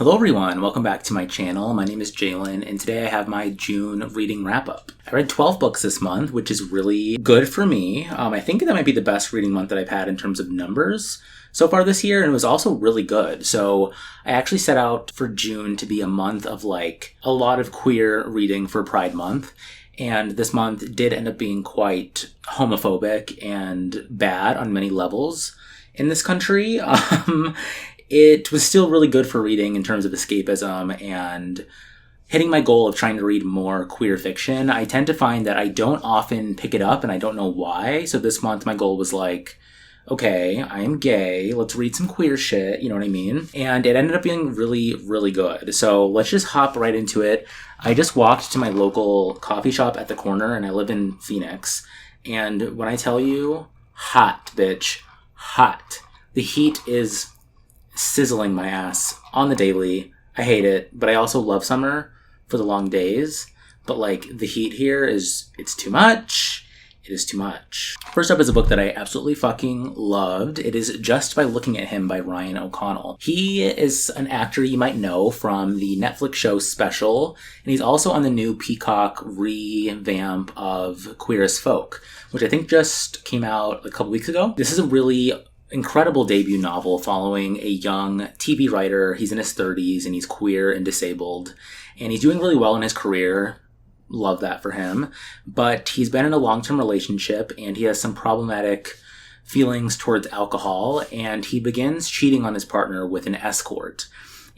Hello everyone, welcome back to my channel. My name is Jalen, and today I have my June reading wrap-up. I read 12 books this month, which is really good for me. I think that might be the best reading month that I've had in terms of numbers so far this year, and it was also really good. So I actually set out for June to be a month of like a lot of queer reading for Pride Month. And this month did end up being quite homophobic and bad on many levels in this country. It was still really good for reading in terms of escapism and hitting my goal of trying to read more queer fiction. I tend to find that I don't often pick it up and I don't know why. So this month my goal was like, okay, I am gay. Let's read some queer shit. You know what I mean? And it ended up being really, really good. So let's just hop right into it. I just walked to my local coffee shop at the corner and I live in Phoenix. And when I tell you, hot, bitch, hot. The heat is sizzling my ass on the daily. I hate it, but I also love summer for the long days. But like the heat here it's too much. It is too much. First up is a book that I absolutely fucking loved. It is Just by Looking at Him by Ryan O'Connell. He is an actor you might know from the Netflix show Special, and he's also on the new Peacock revamp of Queer as Folk, which I think just came out a couple weeks ago. This is a really incredible debut novel following a young TV writer. He's in his 30s and he's queer and disabled, and he's doing really well in his career. Love that for him. But he's been in a long-term relationship and he has some problematic feelings towards alcohol, and he begins cheating on his partner with an escort.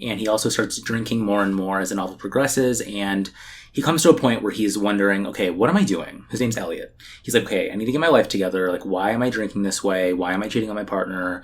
And he also starts drinking more and more as the novel progresses, and he comes to a point where he's wondering, okay, what am I doing? His name's Elliot. He's like, okay, I need to get my life together. Like, why am I drinking this way? Why am I cheating on my partner?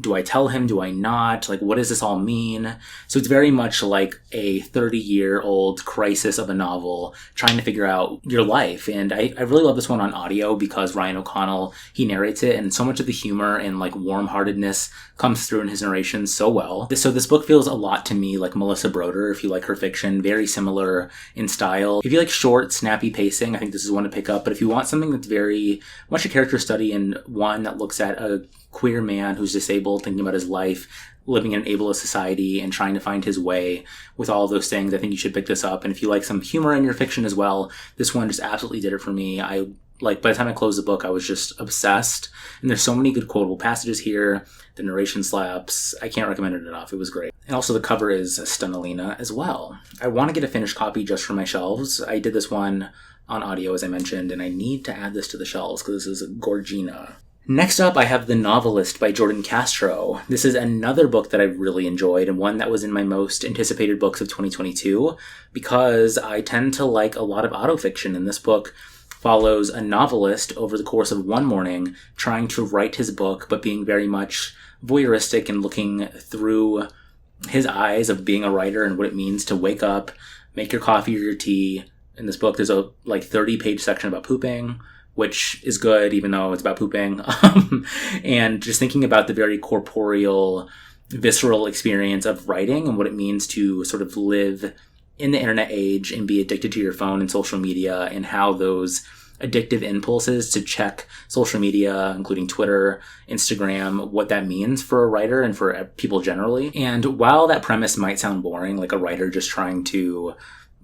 Do I tell him? Do I not? Like, what does this all mean? So it's very much like a 30-year-old crisis of a novel trying to figure out your life. And I really love this one on audio because Ryan O'Connell, he narrates it, and so much of the humor and like warm-heartedness comes through in his narration so well. So this book feels a lot to me like Melissa Broder, if you like her fiction, very similar in style. If you like short, snappy pacing, I think this is one to pick up. But if you want something that's very much a character study and one that looks at a queer man who's disabled, thinking about his life, living in an ableist society, and trying to find his way with all of those things, I think you should pick this up. And if you like some humor in your fiction as well, this one just absolutely did it for me. By the time I closed the book, I was just obsessed. And there's so many good quotable passages here. The narration slaps. I can't recommend it enough. It was great. And also the cover is Stunalina as well. I want to get a finished copy just for my shelves. I did this one on audio, as I mentioned, and I need to add this to the shelves because this is Gorgina. Next up, I have The Novelist by Jordan Castro. This is another book that I really enjoyed and one that was in my most anticipated books of 2022 because I tend to like a lot of autofiction, and this book follows a novelist over the course of one morning trying to write his book, but being very much voyeuristic and looking through his eyes of being a writer and what it means to wake up, make your coffee or your tea. In this book, there's a 30-page section about pooping, which is good, even though it's about pooping. And just thinking about the very corporeal, visceral experience of writing and what it means to sort of live in the internet age and be addicted to your phone and social media, and how those addictive impulses to check social media, including Twitter, Instagram, what that means for a writer and for people generally. And while that premise might sound boring, like a writer just trying to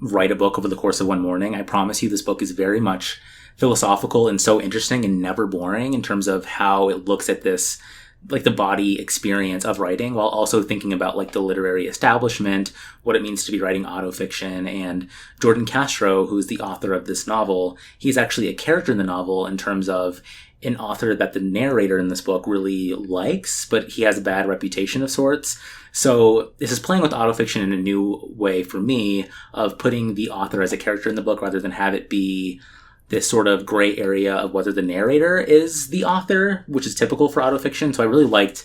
write a book over the course of one morning, I promise you this book is very much philosophical and so interesting and never boring in terms of how it looks at this, like the body experience of writing, while also thinking about like the literary establishment, what it means to be writing autofiction. And Jordan Castro, who's the author of this novel, he's actually a character in the novel in terms of an author that the narrator in this book really likes, but he has a bad reputation of sorts. So this is playing with autofiction in a new way for me, of putting the author as a character in the book rather than have it be this sort of gray area of whether the narrator is the author, which is typical for autofiction. So I really liked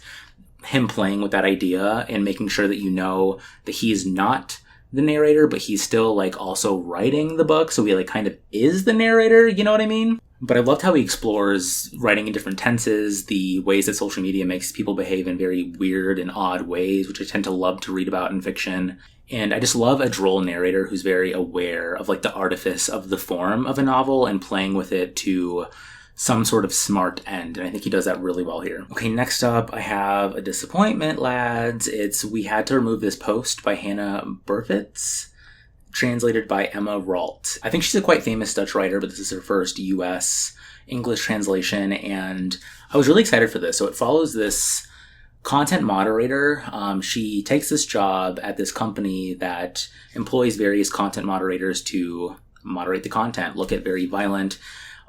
him playing with that idea and making sure that you know that he's not the narrator, but he's still like also writing the book. So he like kind of is the narrator, you know what I mean? But I loved how he explores writing in different tenses, the ways that social media makes people behave in very weird and odd ways, which I tend to love to read about in fiction. And I just love a droll narrator who's very aware of like the artifice of the form of a novel and playing with it to some sort of smart end, and I think he does that really well here. Okay, next up, I have a disappointment, lads. It's We Had to Remove This Post by Hanna Bervoets, translated by Emma Rault. I think she's a quite famous Dutch writer, but this is her first US English translation, and I was really excited for this. So it follows this content moderator. She takes this job at this company that employs various content moderators to moderate the content, look at very violent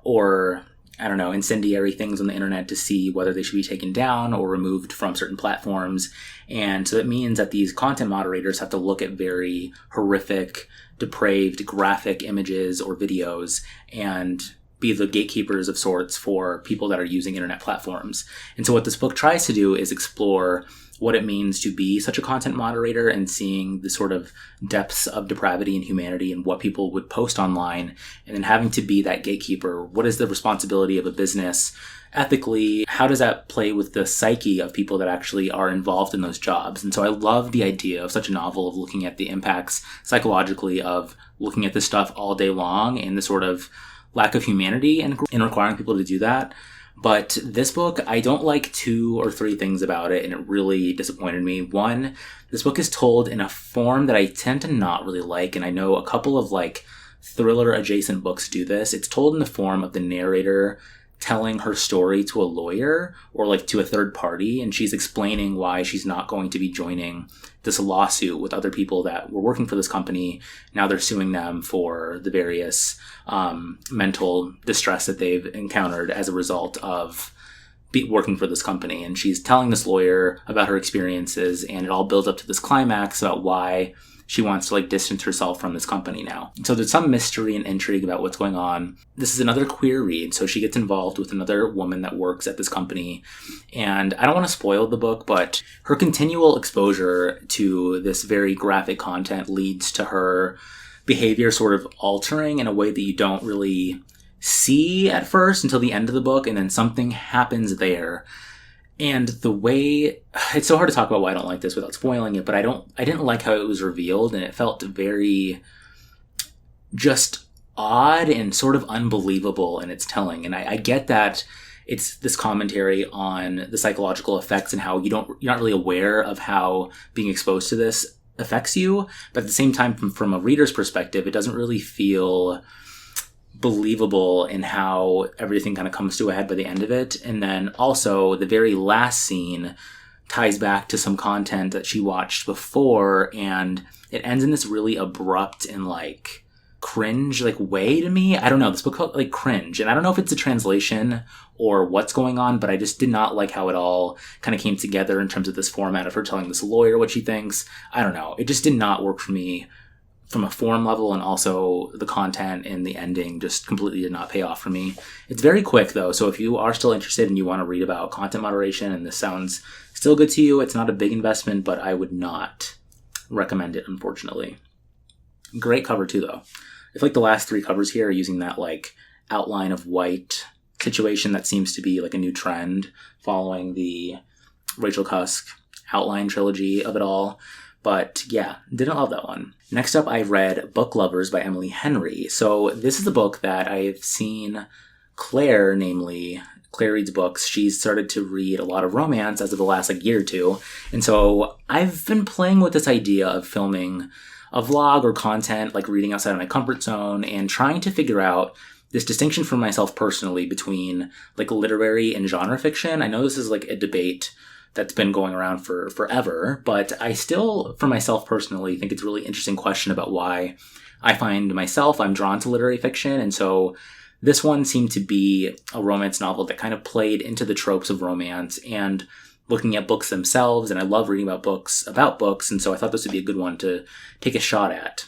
or, I don't know, incendiary things on the internet to see whether they should be taken down or removed from certain platforms. And so it means that these content moderators have to look at very horrific, depraved, graphic images or videos and be the gatekeepers of sorts for people that are using internet platforms. And so what this book tries to do is explore what it means to be such a content moderator and seeing the sort of depths of depravity and humanity and what people would post online, and then having to be that gatekeeper. What is the responsibility of a business ethically? How does that play with the psyche of people that actually are involved in those jobs? And so I love the idea of such a novel of looking at the impacts psychologically of looking at this stuff all day long and the sort of lack of humanity in requiring people to do that. But this book, I don't like 2 or 3 things about it, and it really disappointed me. One, this book is told in a form that I tend to not really like, and I know a couple of like thriller adjacent books do this. It's told in the form of the narrator telling her story to a lawyer or like to a third party, and she's explaining why she's not going to be joining this lawsuit with other people that were working for this company. Now they're suing them for the various mental distress that they've encountered as a result of working for this company. And she's telling this lawyer about her experiences, and it all builds up to this climax about why she wants to like distance herself from this company now. So there's some mystery and intrigue about what's going on. This is another queer read, so she gets involved with another woman that works at this company. And I don't want to spoil the book, but her continual exposure to this very graphic content leads to her behavior sort of altering in a way that you don't really see at first until the end of the book, and then something happens there. And the way, it's so hard to talk about why I don't like this without spoiling it, but I didn't like how it was revealed, and it felt very just odd and sort of unbelievable in its telling. And I get that it's this commentary on the psychological effects and how you're not really aware of how being exposed to this affects you. But at the same time, from a reader's perspective, it doesn't really feel believable in how everything kind of comes to a head by the end of it. And then also the very last scene ties back to some content that she watched before, and it ends in this really abrupt and like cringe like way to me. I don't know, this book felt like cringe, and I don't know if it's a translation or what's going on, but I just did not like how it all kind of came together in terms of this format of her telling this lawyer what she thinks. I don't know, it just did not work for me from a form level, and also the content and the ending just completely did not pay off for me. It's very quick though, so if you are still interested and you want to read about content moderation and this sounds still good to you, it's not a big investment, but I would not recommend it, unfortunately. Great cover too though. I feel like the last 3 covers here are using that like outline of white situation that seems to be like a new trend following the Rachel Cusk outline trilogy of it all. But yeah, didn't love that one. Next up, I read Book Lovers by Emily Henry. So this is a book that I've seen Claire reads books. She's started to read a lot of romance as of the last like year or 2. And so I've been playing with this idea of filming a vlog or content, like reading outside of my comfort zone, and trying to figure out this distinction for myself personally between like literary and genre fiction. I know this is like a debate that's been going around for forever, but I still, for myself personally, think it's a really interesting question about why I find myself, I'm drawn to literary fiction. And so this one seemed to be a romance novel that kind of played into the tropes of romance and looking at books themselves. And I love reading about books. And so I thought this would be a good one to take a shot at,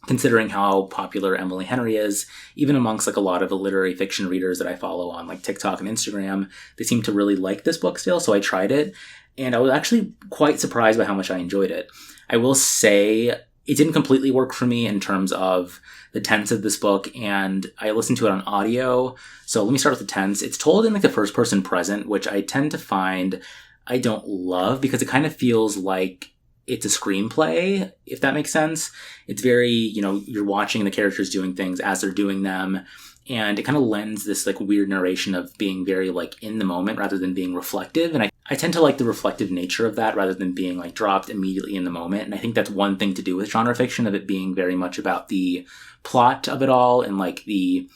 considering how popular Emily Henry is. Even amongst like a lot of the literary fiction readers that I follow on like TikTok and Instagram, they seem to really like this book still. So I tried it, and I was actually quite surprised by how much I enjoyed it. I will say it didn't completely work for me in terms of the tense of this book, and I listened to it on audio. So let me start with the tense. It's told in like the first person present, which I tend to find I don't love because it kind of feels like it's a screenplay, if that makes sense. It's very, you're watching the characters doing things as they're doing them. And it kind of lends this like weird narration of being very like in the moment rather than being reflective. And I tend to like the reflective nature of that rather than being like dropped immediately in the moment. And I think that's one thing to do with genre fiction, of it being very much about the plot of it all and like the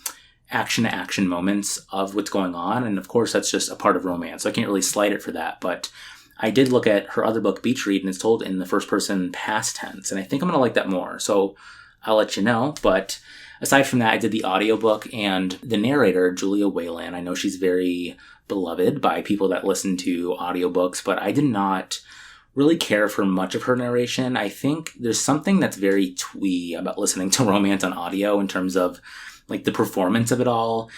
action to action moments of what's going on. And of course, that's just a part of romance. So I can't really slight it for that. But I did look at her other book, Beach Read, and it's told in the first person past tense. And I think I'm going to like that more. So I'll let you know. But aside from that, I did the audiobook, and the narrator, Julia Whalen, I know she's very beloved by people that listen to audiobooks, but I did not really care for much of her narration. I think there's something that's very twee about listening to romance on audio in terms of like the performance of it all.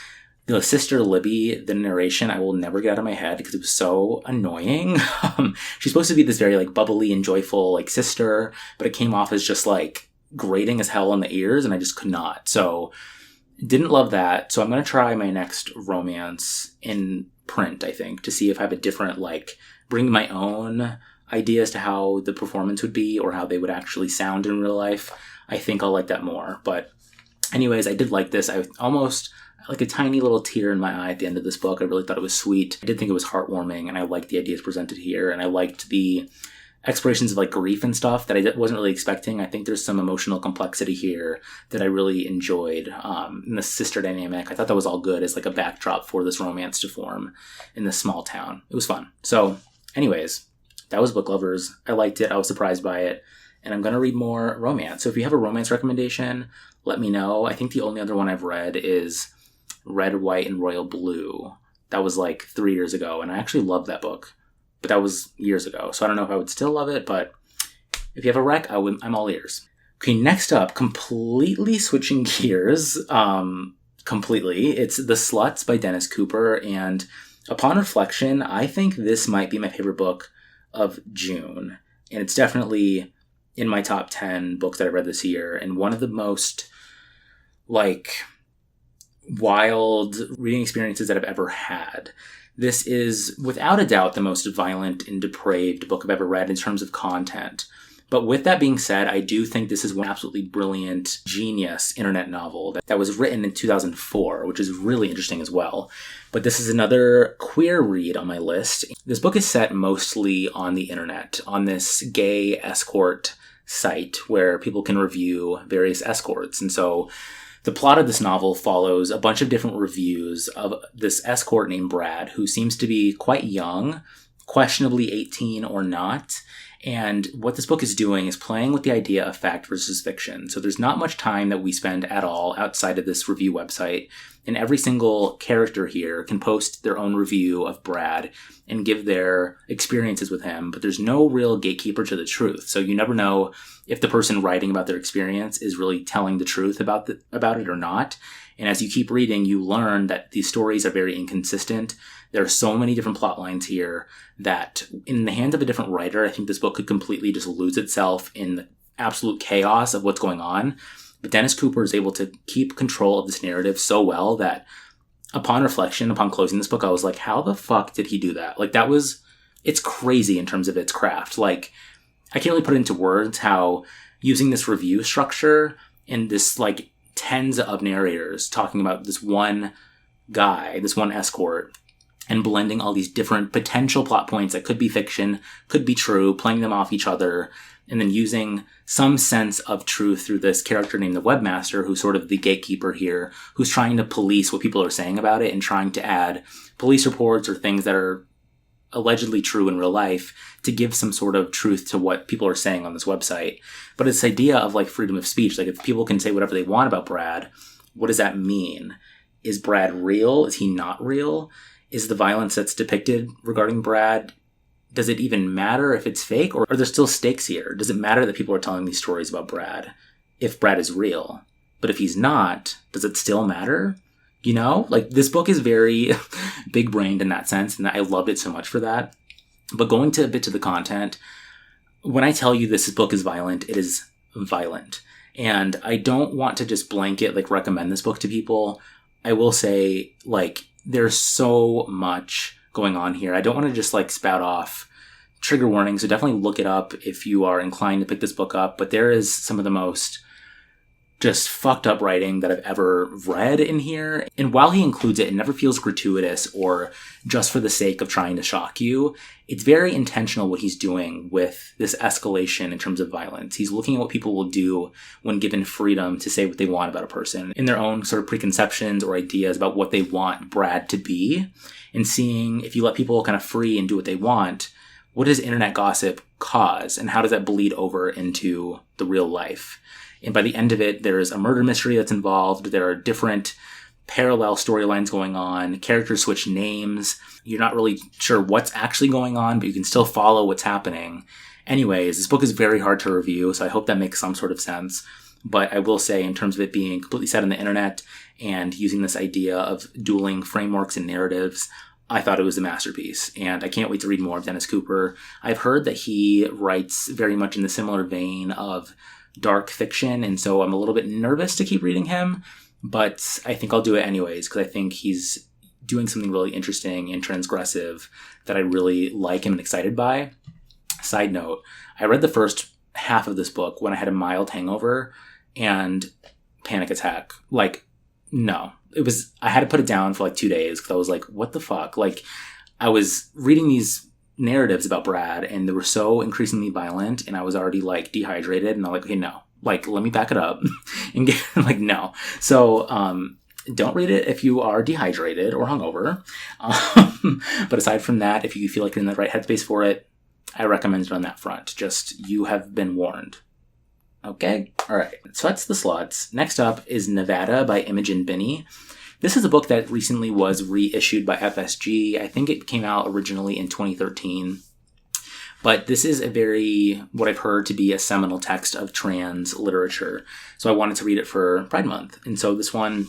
The sister Libby, the narration, I will never get out of my head because it was so annoying. She's supposed to be this very like bubbly and joyful like sister, but it came off as just like grating as hell on the ears, and I just could not. So didn't love that. So I'm going to try my next romance in print, I think, to see if I have a different, like, bring my own ideas to how the performance would be or how they would actually sound in real life. I think I'll like that more. But anyways, I did like this. I almost like a tiny little tear in my eye at the end of this book. I really thought it was sweet. I did think it was heartwarming, and I liked the ideas presented here, and I liked the explorations of like grief and stuff that I wasn't really expecting. I think there's some emotional complexity here that I really enjoyed. In the sister dynamic, I thought that was all good as like a backdrop for this romance to form in this small town. It was fun. So anyways, that was Book Lovers. I liked it. I was surprised by it. And I'm going to read more romance. So if you have a romance recommendation, let me know. I think the only other one I've read is Red, White, and Royal Blue. That was like 3 years ago. And I actually loved that book. But that was years ago, so I don't know if I would still love it, but if you have a rec, I'm all ears. Okay, next up, completely switching gears, completely. It's The Sluts by Dennis Cooper, and upon reflection, I think this might be my favorite book of June, and it's definitely in my top 10 books that I've read this year, and one of the most, like, wild reading experiences that I've ever had. This is, without a doubt, the most violent and depraved book I've ever read in terms of content. But with that being said, I do think this is one absolutely brilliant, genius internet novel that was written in 2004, which is really interesting as well. But this is another queer read on my list. This book is set mostly on the internet, on this gay escort site where people can review various escorts. And so the plot of this novel follows a bunch of different reviews of this escort named Brad, who seems to be quite young, questionably 18 or not. And what this book is doing is playing with the idea of fact versus fiction. So there's not much time that we spend at all outside of this review website. And every single character here can post their own review of Brad and give their experiences with him. But there's no real gatekeeper to the truth. So you never know if the person writing about their experience is really telling the truth about it or not. And as you keep reading, you learn that these stories are very inconsistent. There are so many different plot lines here that in the hands of a different writer, I think this book could completely just lose itself in the absolute chaos of what's going on. But Dennis Cooper is able to keep control of this narrative so well that upon reflection, upon closing this book, I was like, how the fuck did he do that? Like, it's crazy in terms of its craft. Like, I can't really put it into words how using this review structure and this, like, tens of narrators talking about this one guy, this one escort, and blending all these different potential plot points that could be fiction, could be true, playing them off each other, and then using some sense of truth through this character named the Webmaster, who's sort of the gatekeeper here, who's trying to police what people are saying about it and trying to add police reports or things that are allegedly true in real life to give some sort of truth to what people are saying on this website. But it's this idea of like freedom of speech. Like if people can say whatever they want about Brad, what does that mean? Is Brad real? Is he not real? Is the violence that's depicted regarding Brad, does it even matter if it's fake? Or are there still stakes here? Does it matter that people are telling these stories about Brad if Brad is real? But if he's not, does it still matter? You know, like this book is very big brained in that sense. And I loved it so much for that. But going to a bit to the content, when I tell you this book is violent, it is violent. And I don't want to just blanket, like recommend this book to people. I will say, like, there's so much going on here. I don't want to just like spout off trigger warnings. So definitely look it up if you are inclined to pick this book up. But there is some of the most just fucked up writing that I've ever read in here. And while he includes it, it never feels gratuitous or just for the sake of trying to shock you. It's very intentional what he's doing with this escalation in terms of violence. He's looking at what people will do when given freedom to say what they want about a person in their own sort of preconceptions or ideas about what they want Brad to be, and seeing if you let people kind of free and do what they want, what does internet gossip cause and how does that bleed over into the real life? And by the end of it, there's a murder mystery that's involved. There are different parallel storylines going on. Characters switch names. You're not really sure what's actually going on, but you can still follow what's happening. Anyways, this book is very hard to review, so I hope that makes some sort of sense. But I will say, in terms of it being completely set on the internet and using this idea of dueling frameworks and narratives, I thought it was a masterpiece. And I can't wait to read more of Dennis Cooper. I've heard that he writes very much in the similar vein of dark fiction, and so I'm a little bit nervous to keep reading him, but I think I'll do it anyways because I think he's doing something really interesting and transgressive that I really like and am excited by. Side note, I read the first half of this book when I had a mild hangover and panic attack. No. I had to put it down for 2 days because I was like, what the fuck? I was reading these narratives about Brad and they were so increasingly violent and I was already dehydrated and I'm like, okay, no, let me back it up and get no. So, don't read it if you are dehydrated or hungover. But aside from that, if you feel like you're in the right headspace for it, I recommend it on that front. Just, you have been warned. Okay? All right. So that's The Sluts. Next up is Nevada by Imogen Binney. This is a book that recently was reissued by FSG. I think it came out originally in 2013. But this is what I've heard to be a seminal text of trans literature. So I wanted to read it for Pride Month. And so this one,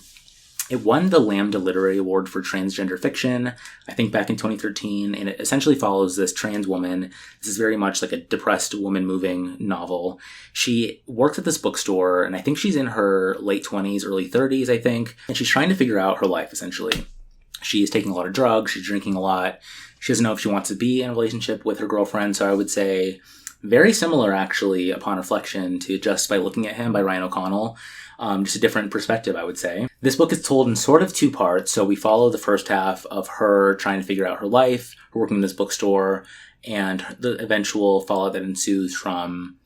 it won the Lambda Literary Award for Transgender Fiction, I think back in 2013, and it essentially follows this trans woman. This is very much like a depressed woman moving novel. She works at this bookstore, and I think she's in her late 20s, early 30s, I think, and she's trying to figure out her life, essentially. She is taking a lot of drugs, she's drinking a lot, she doesn't know if she wants to be in a relationship with her girlfriend, so I would say very similar, actually, upon reflection, to Just by Looking at Him by Ryan O'Connell. Just a different perspective, I would say. This book is told in sort of two parts. So we follow the first half of her trying to figure out her life, her working in this bookstore, and the eventual fallout that ensues from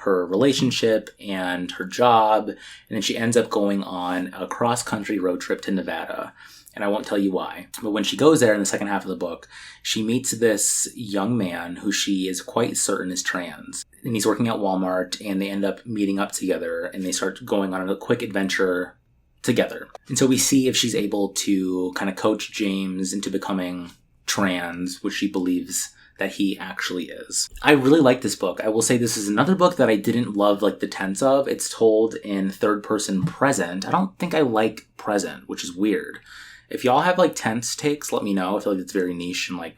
her relationship and her job. And then she ends up going on a cross-country road trip to Nevada. And I won't tell you why. But when she goes there in the second half of the book, she meets this young man who she is quite certain is trans. And he's working at Walmart, and they end up meeting up together, and they start going on a quick adventure together. And so we see if she's able to kind of coach James into becoming trans, which she believes that he actually is. I really like this book. I will say this is another book that I didn't love the tense of. It's told in third person present. I don't think I like present, which is weird. If y'all have tense takes, let me know. I feel like it's very niche and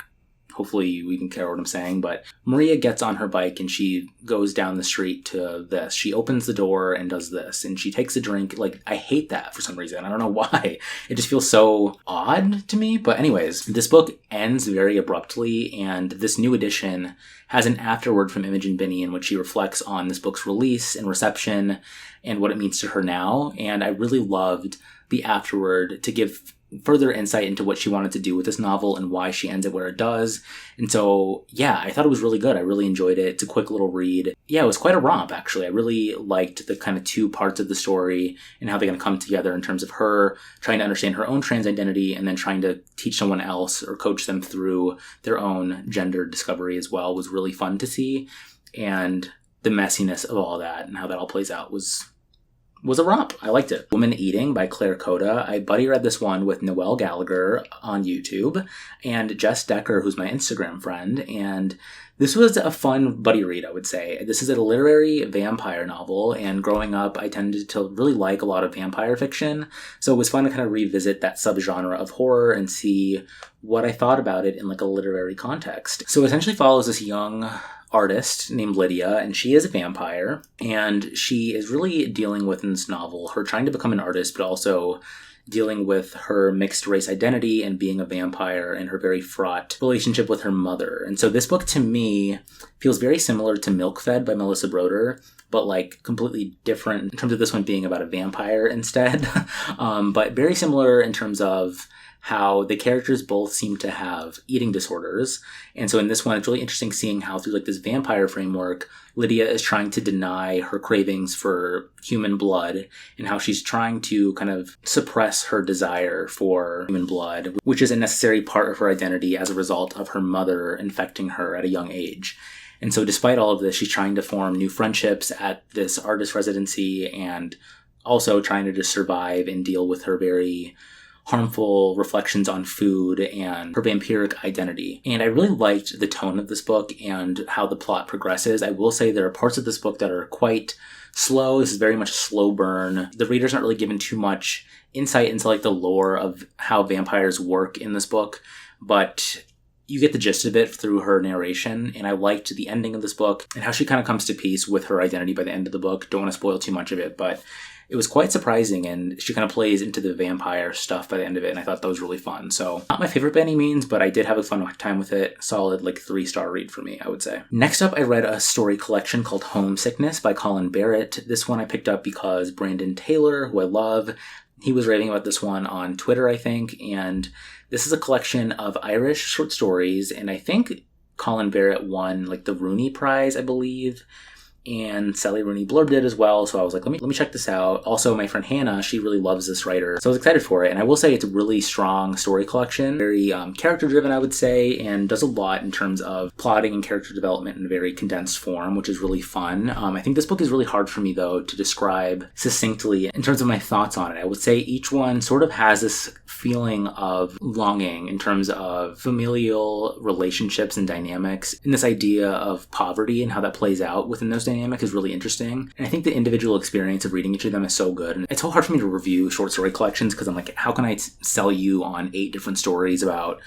hopefully you even care what I'm saying. But Maria gets on her bike and she goes down the street to this. She opens the door and does this. And she takes a drink. I hate that for some reason. I don't know why. It just feels so odd to me. But anyways, this book ends very abruptly. And this new edition has an afterword from Imogen Binney in which she reflects on this book's release and reception and what it means to her now. And I really loved the afterword to give further insight into what she wanted to do with this novel and why she ends up where it does. And so, yeah, I thought it was really good. I really enjoyed it. It's a quick little read. Yeah, it was quite a romp, actually. I really liked the kind of two parts of the story and how they're going to come together in terms of her trying to understand her own trans identity and then trying to teach someone else or coach them through their own gender discovery as well was really fun to see. And the messiness of all that and how that all plays out was a romp. I liked it. Woman Eating by Claire Kohda. I buddy read this one with Noelle Gallagher on YouTube and Jess Decker, who's my Instagram friend. And this was a fun buddy read, I would say. This is a literary vampire novel. And growing up, I tended to really like a lot of vampire fiction. So it was fun to kind of revisit that subgenre of horror and see what I thought about it in a literary context. So it essentially follows this young artist named Lydia, and she is a vampire, and she is really dealing with in this novel her trying to become an artist, but also dealing with her mixed race identity and being a vampire and her very fraught relationship with her mother. And so this book to me feels very similar to Milk Fed by Melissa Broder, but like completely different in terms of this one being about a vampire instead. But very similar in terms of how the characters both seem to have eating disorders. And so in this one, it's really interesting seeing how through like this vampire framework, Lydia is trying to deny her cravings for human blood and how she's trying to kind of suppress her desire for human blood, which is a necessary part of her identity as a result of her mother infecting her at a young age. And so despite all of this, she's trying to form new friendships at this artist residency and also trying to just survive and deal with her very harmful reflections on food and her vampiric identity. And I really liked the tone of this book and how the plot progresses. I will say there are parts of this book that are quite slow. This is very much a slow burn. The reader's not really given too much insight into like the lore of how vampires work in this book, but you get the gist of it through her narration. And I liked the ending of this book and how she kind of comes to peace with her identity by the end of the book. Don't want to spoil too much of it, but it was quite surprising, and she kind of plays into the vampire stuff by the end of it, and I thought that was really fun. So, not my favorite by any means, but I did have a fun time with it. Solid, like, 3-star read for me, I would say. Next up, I read a story collection called Homesickness by Colin Barrett. This one I picked up because Brandon Taylor, who I love, he was raving about this one on Twitter, I think, and this is a collection of Irish short stories, and I think Colin Barrett won, like, the Rooney Prize, I believe, and Sally Rooney blurbed it as well, so I was like, let me check this out. Also, my friend Hanna, she really loves this writer, so I was excited for it, and I will say it's a really strong story collection, very character-driven, I would say, and does a lot in terms of plotting and character development in a very condensed form, which is really fun. I think this book is really hard for me, though, to describe succinctly in terms of my thoughts on it. I would say each one sort of has this feeling of longing in terms of familial relationships and dynamics, and this idea of poverty and how that plays out within those dynamics is really interesting. And I think the individual experience of reading each of them is so good. And it's so hard for me to review short story collections because I'm like, how can I sell you on 8 different stories about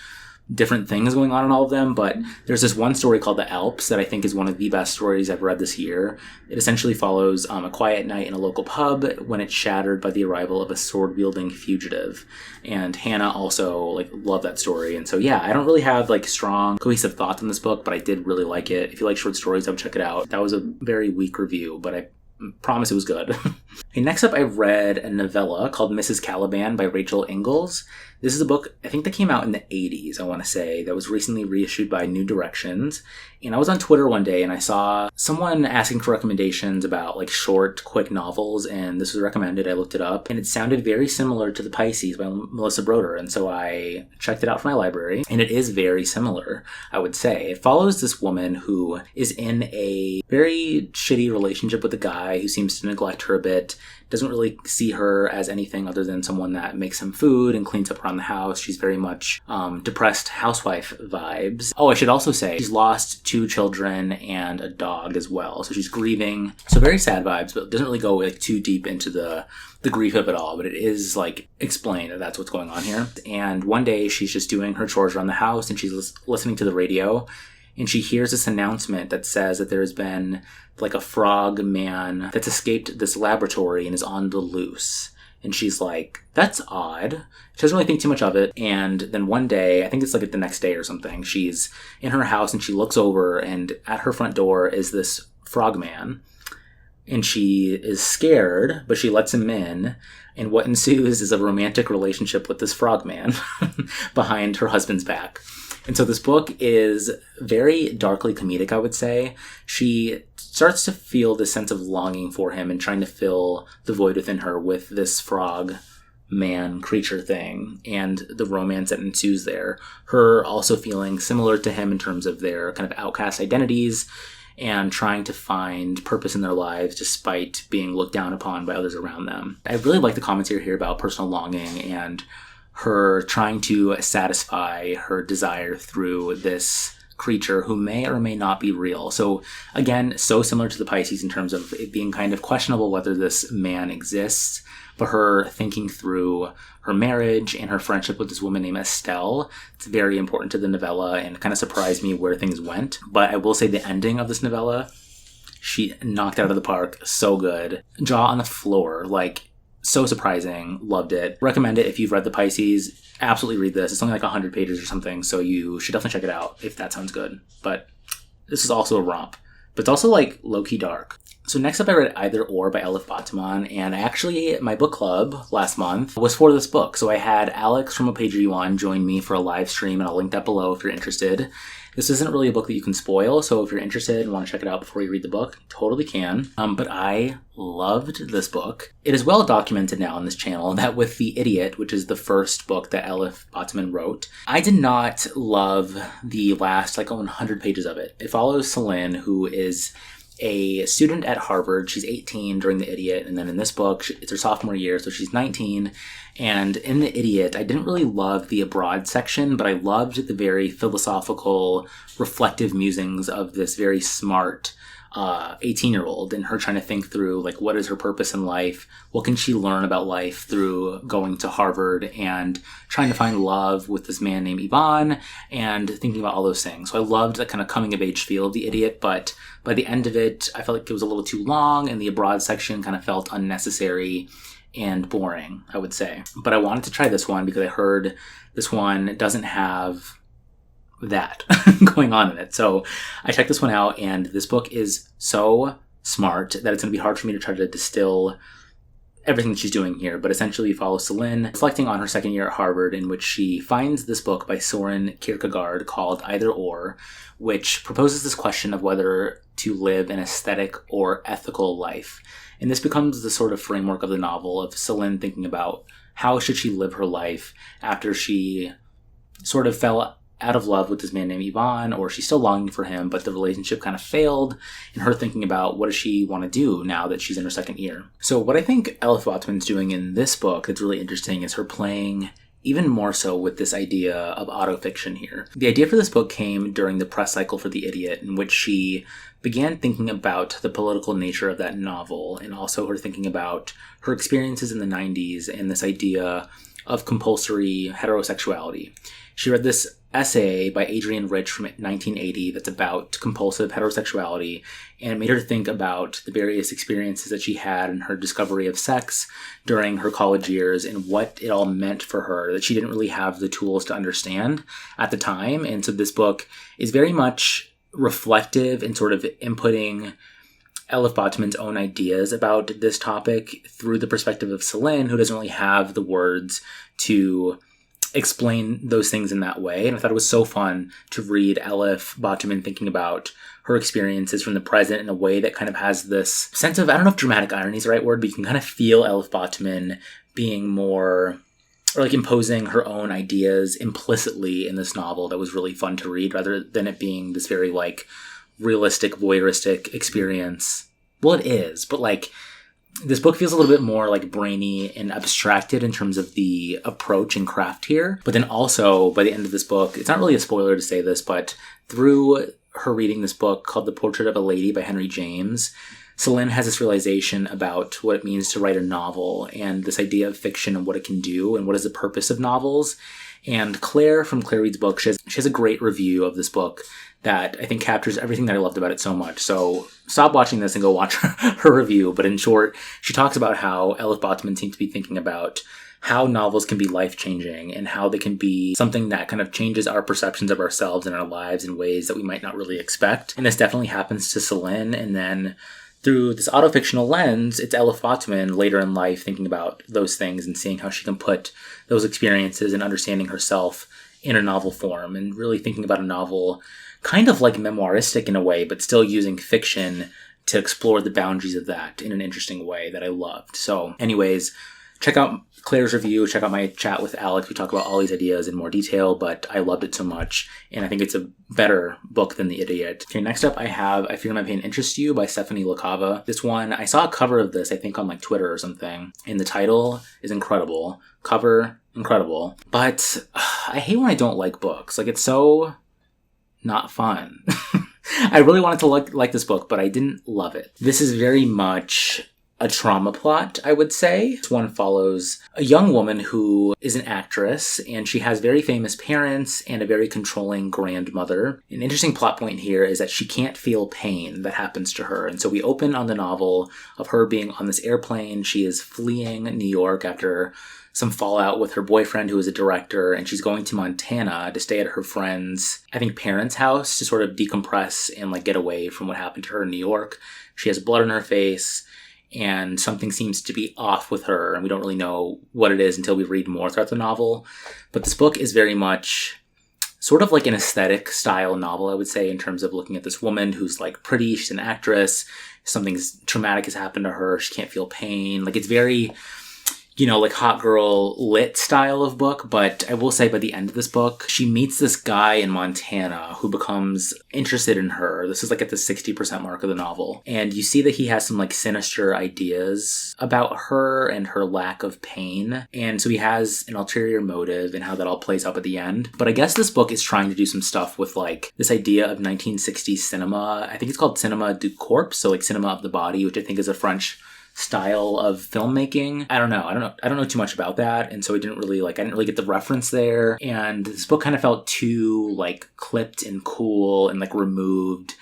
different things going on in all of them? But there's this one story called The Alps that I think is one of the best stories I've read this year. It essentially follows a quiet night in a local pub when it's shattered by the arrival of a sword-wielding fugitive. And Hanna also loved that story. And so yeah, I don't really have strong cohesive thoughts on this book, but I did really like it. If you like short stories, I would check it out. That was a very weak review, but I promise it was good. Okay, next up, I read a novella called Mrs. Caliban by Rachel Ingall. This is a book, I think, that came out in the 80s, I want to say, that was recently reissued by New Directions. And I was on Twitter one day and I saw someone asking for recommendations about short, quick novels, and this was recommended. I looked it up and it sounded very similar to The Pisces by Melissa Broder. And so I checked it out from my library, and it is very similar, I would say. It follows this woman who is in a very shitty relationship with a guy who seems to neglect her a bit, doesn't really see her as anything other than someone that makes him food and cleans up around the house. She's very much depressed housewife vibes. Oh, I should also say she's lost 2 children and a dog as well. So she's grieving. So very sad vibes, but it doesn't really go too deep into the grief of it all. But it is explained that that's what's going on here. And one day she's just doing her chores around the house and she's listening to the radio. And she hears this announcement that says that there's been a frog man that's escaped this laboratory and is on the loose. And she's like, that's odd. She doesn't really think too much of it. And then one day, I think it's the next day or something, she's in her house and she looks over, and at her front door is this frog man. And she is scared, but she lets him in. And what ensues is a romantic relationship with this frog man behind her husband's back. And so this book is very darkly comedic, I would say. She starts to feel this sense of longing for him and trying to fill the void within her with this frog man creature thing and the romance that ensues there. Her also feeling similar to him in terms of their kind of outcast identities and trying to find purpose in their lives despite being looked down upon by others around them. I really like the commentary here about personal longing and her trying to satisfy her desire through this creature who may or may not be real. So again, so similar to the Pisces in terms of it being kind of questionable whether this man exists, but her thinking through her marriage and her friendship with this woman named Estelle. It's very important to the novella and kind of surprised me where things went. But I will say the ending of this novella, she knocked it out of the park. So good. Jaw on the floor. So surprising. Loved it. Recommend it if you've read The Pisces. Absolutely read this. It's only 100 pages or something, so you should definitely check it out if that sounds good. But this is also a romp. But it's also low-key dark. So next up I read Either Or by Elif Batuman, and my book club last month was for this book. So I had Alex from A Page Are You On join me for a live stream, and I'll link that below if you're interested. This isn't really a book that you can spoil, so if you're interested and want to check it out before you read the book, totally can. But I loved this book. It is well documented now on this channel that with The Idiot, which is the first book that Elif Batuman wrote, I did not love the last 100 pages of it. It follows Celine, who is a student at Harvard. She's 18 during The Idiot, and then in this book, it's her sophomore year, so she's 19. And in The Idiot, I didn't really love the abroad section, but I loved the very philosophical, reflective musings of this very smart 18-year-old and her trying to think through, what is her purpose in life? What can she learn about life through going to Harvard and trying to find love with this man named Ivan and thinking about all those things. So I loved that kind of coming-of-age feel of The Idiot, but by the end of it, I felt like it was a little too long and the abroad section kind of felt unnecessary and boring, I would say. But I wanted to try this one because I heard this one doesn't have that going on in it. So I checked this one out, and this book is so smart that it's going to be hard for me to try to distill everything that she's doing here. But essentially you follow Celine reflecting on her second year at Harvard, in which she finds this book by Soren Kierkegaard called Either Or, which proposes this question of whether to live an aesthetic or ethical life. And this becomes the sort of framework of the novel, of Celine thinking about how should she live her life after she sort of fell out of love with this man named Ivan, or she's still longing for him, but the relationship kind of failed, and her thinking about what does she want to do now that she's in her second year. So what I think Elif Batuman's doing in this book that's really interesting is her playing even more so with this idea of autofiction here. The idea for this book came during the press cycle for The Idiot, in which she began thinking about the political nature of that novel, and also her thinking about her experiences in the 90s and this idea of compulsory heterosexuality. She read this essay by Adrienne Rich from 1980 that's about compulsive heterosexuality, and it made her think about the various experiences that she had in her discovery of sex during her college years and what it all meant for her that she didn't really have the tools to understand at the time. And so this book is very much reflective and sort of inputting Elif Batuman's own ideas about this topic through the perspective of Celine, who doesn't really have the words to explain those things in that way. And I thought it was so fun to read Elif Batuman thinking about her experiences from the present in a way that kind of has this sense of, I don't know if dramatic irony is the right word, but you can kind of feel Elif Batuman being more, or imposing her own ideas implicitly in this novel that was really fun to read, rather than it being this very realistic, voyeuristic experience. Well, it is, but this book feels a little bit more brainy and abstracted in terms of the approach and craft here. But then also, by the end of this book, it's not really a spoiler to say this, but through her reading this book called The Portrait of a Lady by Henry James, Celine has this realization about what it means to write a novel and this idea of fiction and what it can do and what is the purpose of novels. And Claire from Claire Reads Books, she has a great review of this book that I think captures everything that I loved about it so much. So stop watching this and go watch her review. But in short, she talks about how Elif Batuman seems to be thinking about how novels can be life-changing and how they can be something that kind of changes our perceptions of ourselves and our lives in ways that we might not really expect. And this definitely happens to Celine. And then through this autofictional lens, it's Elif Batuman later in life thinking about those things and seeing how she can put those experiences and understanding herself in a novel form, and really thinking about a novel kind of memoiristic in a way, but still using fiction to explore the boundaries of that in an interesting way that I loved. So anyways, check out Claire's review, check out my chat with Alex. We talk about all these ideas in more detail, but I loved it so much, and I think it's a better book than The Idiot. Okay, next up I have I Fear My Pain Interests You by Stephanie LaCava. This one, I saw a cover of this, I think on Twitter or something, and the title is incredible. Cover, incredible. But I hate when I don't like books. It's so not fun. I really wanted to like this book, but I didn't love it. This is very much a trauma plot, I would say. This one follows a young woman who is an actress, and she has very famous parents and a very controlling grandmother. An interesting plot point here is that she can't feel pain that happens to her. And so we open on the novel of her being on this airplane. She is fleeing New York after some fallout with her boyfriend, who is a director, and she's going to Montana to stay at her friend's, I think, parents' house to sort of decompress and like get away from what happened to her in New York. She has blood on her face, and something seems to be off with her, and we don't really know what it is until we read more throughout the novel. But this book is very much sort of like an aesthetic style novel, I would say, in terms of looking at this woman who's like pretty, she's an actress, something traumatic has happened to her, she can't feel pain. Like, it's very, you know, like hot girl lit style of book. But I will say by the end of this book, she meets this guy in Montana who becomes interested in her. This is like at the 60% mark of the novel. And you see that he has some like sinister ideas about her and her lack of pain. And so he has an ulterior motive and how that all plays up at the end. But I guess this book is trying to do some stuff with like this idea of 1960s cinema. I think it's called cinema du corps, so like cinema of the body, which I think is a French style of filmmaking. I don't know too much about that, and so I didn't really get the reference there. And this book kind of felt too like clipped and cool and like removed.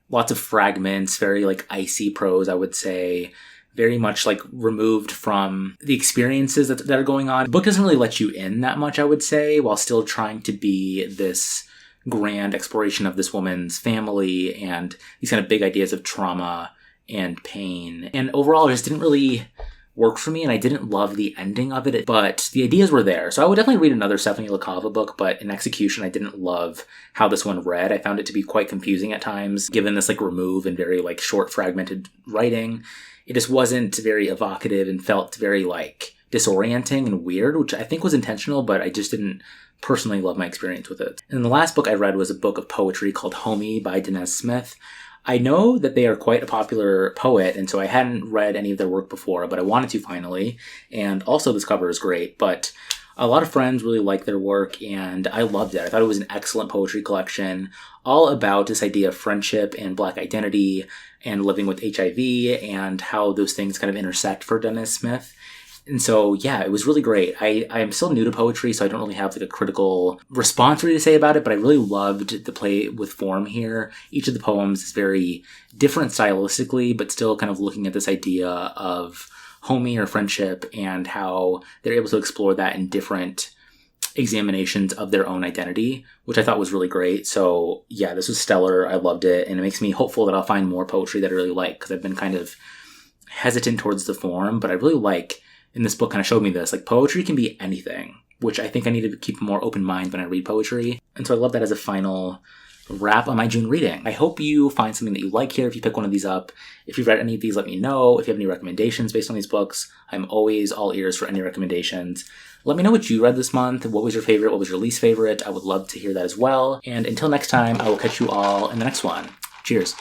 Lots of fragments, very like icy prose, I would say. Very much like removed from the experiences that are going on. The book doesn't really let you in that much, I would say, while still trying to be this grand exploration of this woman's family and these kind of big ideas of trauma and pain. And overall, it just didn't really work for me, and I didn't love the ending of it, but the ideas were there. So I would definitely read another Stephanie LaCava book, but in execution, I didn't love how this one read. I found it to be quite confusing at times, given this like remove and very like short fragmented writing. It just wasn't very evocative and felt very like disorienting and weird, which I think was intentional, but I just didn't personally love my experience with it. And the last book I read was a book of poetry called Homie by Danez Smith. I know that they are quite a popular poet, and so I hadn't read any of their work before, but I wanted to finally. And also this cover is great, but a lot of friends really like their work, and I loved it. I thought it was an excellent poetry collection, all about this idea of friendship and Black identity and living with HIV and how those things kind of intersect for Danez Smith. And so, yeah, it was really great. I am still new to poetry, so I don't really have like a critical response really to say about it, but I really loved the play with form here. Each of the poems is very different stylistically, but still kind of looking at this idea of homie or friendship and how they're able to explore that in different examinations of their own identity, which I thought was really great. So, yeah, this was stellar. I loved it, and it makes me hopeful that I'll find more poetry that I really like, because I've been kind of hesitant towards the form, but I really like. And this book kind of showed me this. Like, poetry can be anything, which I think I need to keep a more open mind when I read poetry. And so I love that as a final wrap on my June reading. I hope you find something that you like here if you pick one of these up. If you've read any of these, let me know. If you have any recommendations based on these books, I'm always all ears for any recommendations. Let me know what you read this month. What was your favorite? What was your least favorite? I would love to hear that as well. And until next time, I will catch you all in the next one. Cheers.